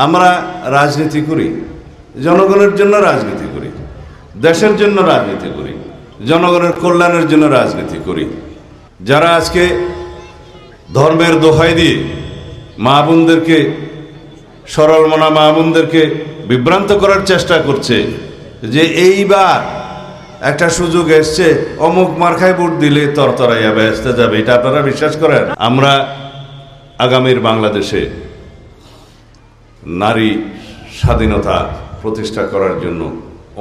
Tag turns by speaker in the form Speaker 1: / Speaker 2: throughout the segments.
Speaker 1: আমরা রাজনীতি করি, জনগণের জন্য রাজনীতি করি, দেশের জন্য রাজনীতি করি, জনগণের কল্যাণের জন্য রাজনীতি করি। যারা আজকে ধর্মের দোহাই দিয়ে মা বোনদেরকে, সরল মনা মা বোনদেরকে বিভ্রান্ত করার চেষ্টা করছে যে এইবার একটা সুযোগ এসছে, অমুক মার্কায় ভোট দিলে তরতরাইয়া বেহেশতে যাবে, এটা আপনারা বিশ্বাস করেন? আমরা আগামীর বাংলাদেশে নারী স্বাধীনতা প্রতিষ্ঠা করার জন্য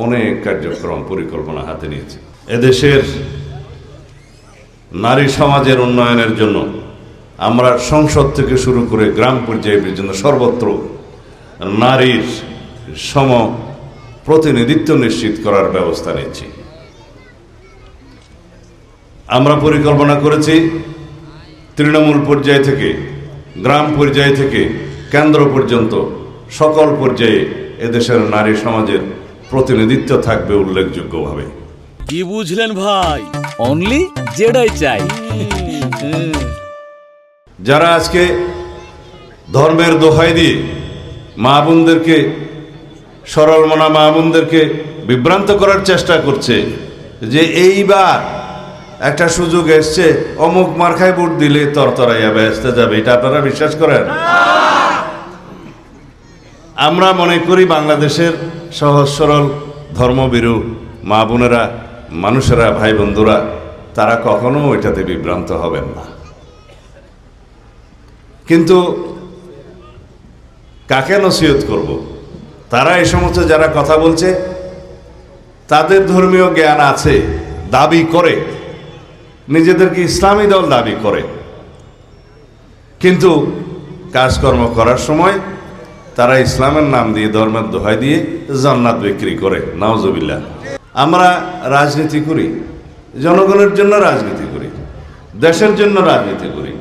Speaker 1: অনেক কার্যক্রম পরিকল্পনা হাতে নিয়েছি। এদেশের নারী সমাজের উন্নয়নের জন্য আমরা সংসদ থেকে শুরু করে গ্রাম পর্যায়ে পর্যন্ত সর্বত্র নারীর সম প্রতিনিধিত্ব নিশ্চিত করার ব্যবস্থা নিচ্ছি। আমরা পরিকল্পনা করেছি তৃণমূল পর্যায় থেকে, গ্রাম পর্যায় থেকে কেন্দ্র পর্যন্ত সকল পর্যায়ে এদেশের নারী সমাজের প্রতিনিধিত্ব থাকবে উল্লেখযোগ্যভাবে।
Speaker 2: কি বুঝলেন ভাই? অনলি যেটাই চাই।
Speaker 1: যারা আজকে ধর্মের দোহাই দিয়ে মা বোনদেরকে, সরল মনা মা বোনদেরকে বিভ্রান্ত করার চেষ্টা করছে যে এইবার একটা সুযোগ এসছে, অমুক মার্কায় ভোট দিলে তরতরাইয়া বেহেশতে যাবে, এটা আপনারা বিশ্বাস করেন? আমরা মনে করি বাংলাদেশের সহজ সরল ধর্মভীরু মা বোনেরা, মানুষেরা, ভাই বন্ধুরা, তারা কখনো ওইটাতে বিভ্রান্ত হবেন না। কিন্তু কাকে নসিহত করব? তারা এই সমস্ত যারা কথা বলছে তাদের ধর্মীয় জ্ঞান আছে, দাবি করে, নিজেদেরকে ইসলামী দল দাবি করে, কিন্তু কাজকর্ম করার সময় তারা ইসলামের নাম দিয়ে, ধর্মের দোহাই দিয়ে জান্নাত বিক্রি করে। নাউজুবিল্লাহ। আমরা রাজনীতি করি, জনগণের জন্য রাজনীতি করি, দেশের জন্য রাজনীতি করি,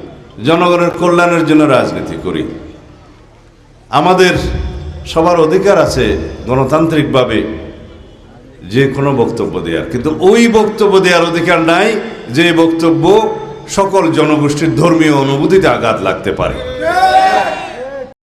Speaker 1: জনগণের কল্যাণের জন্য রাজনীতি করি। আমাদের সবার অধিকার আছে গণতান্ত্রিকভাবে যে কোনো বক্তব্য দেওয়ার, কিন্তু ওই বক্তব্য দেওয়ার অধিকার নাই যে বক্তব্য সকল জনগোষ্ঠীর ধর্মীয় অনুভূতিতে আঘাত লাগতে পারে।